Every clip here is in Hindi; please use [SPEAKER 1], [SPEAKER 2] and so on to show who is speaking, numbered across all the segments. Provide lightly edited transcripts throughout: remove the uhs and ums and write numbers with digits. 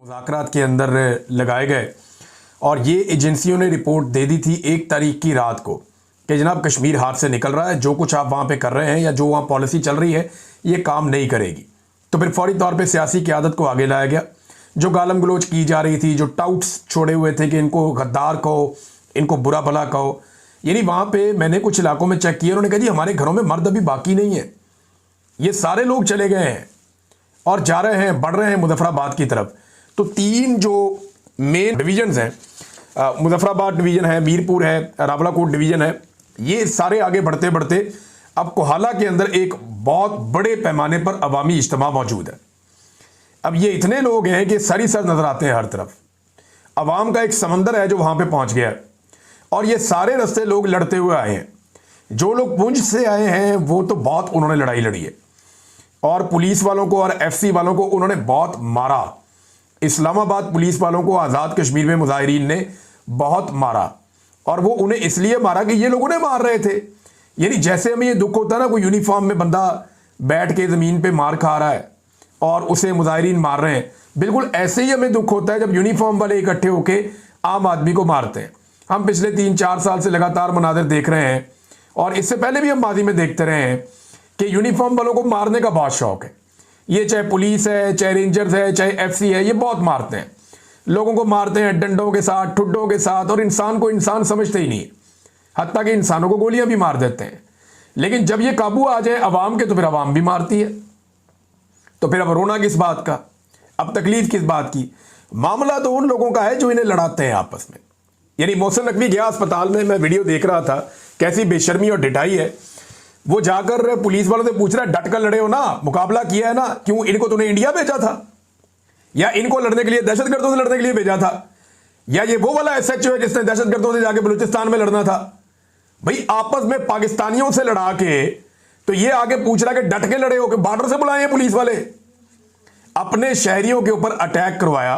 [SPEAKER 1] मुज़ाकरात के अंदर लगाए गए और ये एजेंसियों ने रिपोर्ट दे दी थी 1 तारीख की रात को कि जनाब कश्मीर हाथ से निकल रहा है, जो कुछ आप वहाँ पे कर रहे हैं या जो वहाँ पॉलिसी चल रही है ये काम नहीं करेगी। तो फिर फौरी तौर पे सियासी क़यादत को आगे लाया गया। जो गालम गलोच की जा रही थी, जो टाउट्स छोड़े हुए थे कि इनको गद्दार कहो, इनको बुरा भला कहो, यानी वहाँ पे मैंने कुछ इलाकों में चेक किया, उन्होंने कहा जी हमारे घरों में मर्द अभी बाकी नहीं है, ये सारे लोग चले गए हैं और जा रहे हैं, बढ़ रहे हैं मुजफ्फराबाद की तरफ। तो 3 जो मेन डिवीजन्स हैं, मुजफ्फराबाद डिवीज़न है, मीरपुर है, रावलाकोट डिवीज़न है, ये सारे आगे बढ़ते बढ़ते अब कोहाला के अंदर एक बहुत बड़े पैमाने पर अवामी इज्तिमा मौजूद है। अब ये इतने लोग हैं कि सर ही सर नज़र आते हैं हर तरफ। अवाम का एक समंदर है जो वहाँ पे पहुँच गया है और ये सारे रास्ते लोग लड़ते हुए आए हैं। जो लोग पुंछ से आए हैं वो तो बहुत उन्होंने लड़ाई लड़ी है और पुलिस वालों को और FC वालों को उन्होंने बहुत मारा। इस्लामाबाद पुलिस वालों को आज़ाद कश्मीर में मुजाहिरीन ने बहुत मारा और वो उन्हें इसलिए मारा कि ये लोग उन्हें मार रहे थे। यानी जैसे हमें ये दुख होता है ना, कोई यूनिफॉर्म में बंदा बैठ के ज़मीन पे मार खा रहा है और उसे मुजाहिरीन मार रहे हैं, बिल्कुल ऐसे ही हमें दुख होता है जब यूनिफॉर्म वाले इकट्ठे होकर आम आदमी को मारते हैं। हम पिछले 3-4 साल से लगातार मनाज़िर देख रहे हैं और इससे पहले भी हम माजी में देखते रहे हैं कि यूनिफॉर्म वालों को मारने का बहुत शौक है। ये चाहे पुलिस है, चाहे रेंजर्स है, चाहे FC है, ये बहुत मारते हैं, लोगों को मारते हैं डंडों के साथ, ठुड्डों के साथ, और इंसान को इंसान समझते ही नहीं है। हत्ता कि इंसानों को गोलियां भी मार देते हैं। लेकिन जब ये काबू आ जाए अवाम के तो फिर अवाम भी मारती है। तो फिर अब रोना किस बात का, अब तकलीफ किस बात की? मामला तो उन लोगों का है जो इन्हें लड़ाते हैं आपस में। यानी मोहसिन नकवी गया अस्पताल में, मैं वीडियो देख रहा था, कैसी बेशर्मी और ढिठाई है। वो जाकर पुलिस वालों से पूछ रहा है डट कर लड़े हो ना, मुकाबला किया है ना, क्यों इनको तूने इंडिया भेजा था या इनको लड़ने के लिए दहशतगर्दों से लड़ने के लिए भेजा था, या ये वो वाला SHO है जिसने दहशतगर्दों से जाके बलूचिस्तान में लड़ना था? भाई आपस में पाकिस्तानियों से लड़ा के तो ये आगे पूछ रहा है कि डट के लड़े हो कि बॉर्डर से बुलाए हैं पुलिस वाले। अपने शहरियों के ऊपर अटैक करवाया,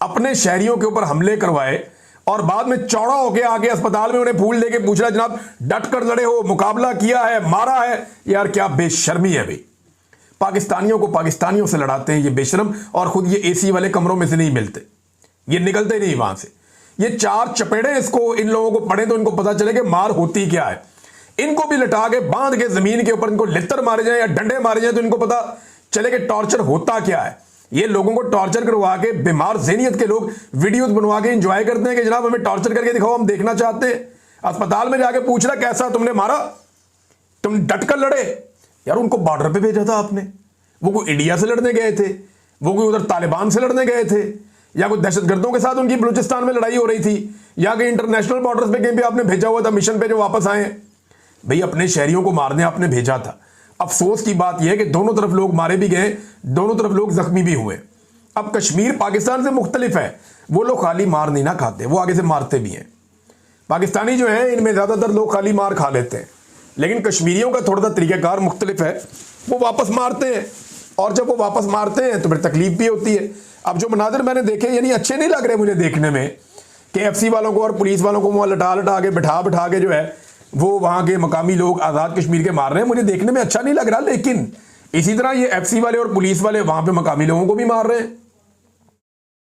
[SPEAKER 1] अपने शहरियों के ऊपर हमले करवाए और बाद में चौड़ा होके आके अस्पताल में उन्हें फूल देके पूछ रहा है जनाब डट कर लड़े हो, मुकाबला किया है, मारा है? यार क्या बेशर्मी है भाई। पाकिस्तानियों को पाकिस्तानियों से लड़ाते हैं ये बेशर्म, और खुद ये AC वाले कमरों में से नहीं मिलते, ये निकलते नहीं वहां से। ये 4 चपेड़े इसको इन लोगों को पड़े तो इनको पता चले कि मार होती क्या है। इनको भी लटा के बांध के जमीन के ऊपर इनको लित्तर मारे जाए या डंडे मारे जाए तो इनको पता चले कि टॉर्चर होता क्या है। ये लोगों को टॉर्चर करवा के बीमार ज़हनियत के लोग वीडियोस बनवा के एंजॉय करते हैं कि जनाब हमें टॉर्चर करके दिखाओ, हम देखना चाहते हैं। अस्पताल में जाके पूछ रहा कैसा तुमने मारा, तुम डट कर लड़े? यार उनको बॉर्डर पे भेजा था आपने, वो कोई इंडिया से लड़ने गए थे, वो कोई उधर तालिबान से लड़ने गए थे, या कोई दहशतगर्दों के साथ उनकी बलूचिस्तान में लड़ाई हो रही थी, या कहीं इंटरनेशनल बॉर्डर्स पे कहीं पे आपने भेजा हुआ था मिशन पे जो वापस आए? भाई अपने शहरियों को मारने आपने भेजा था। अफसोस की बात यह है कि दोनों तरफ लोग मारे भी गए, दोनों तरफ लोग जख्मी भी हुए। अब कश्मीर पाकिस्तान से मुख्तलिफ है, वो लोग खाली मार नहीं ना खाते, वो आगे से मारते भी हैं। पाकिस्तानी जो है इनमें ज़्यादातर लोग खाली मार खा लेते हैं, लेकिन कश्मीरियों का थोड़ा सा तरीक़ाकार मुख्तलिफ है, वो वापस मारते हैं और जब वो वापस मारते हैं तो फिर तकलीफ भी होती है। अब जो मनाजिर मैंने देखे यानी अच्छे नहीं लग रहे मुझे देखने में कि FC वालों को और पुलिस वालों को वहाँ लटा के बिठा के जो है वो वहाँ के मकामी लोग आज़ाद कश्मीर के मार रहे हैं, मुझे देखने में अच्छा नहीं लग रहा। लेकिन इसी तरह ये FC वाले और पुलिस वाले वहाँ पे मकामी लोगों को भी मार रहे हैं।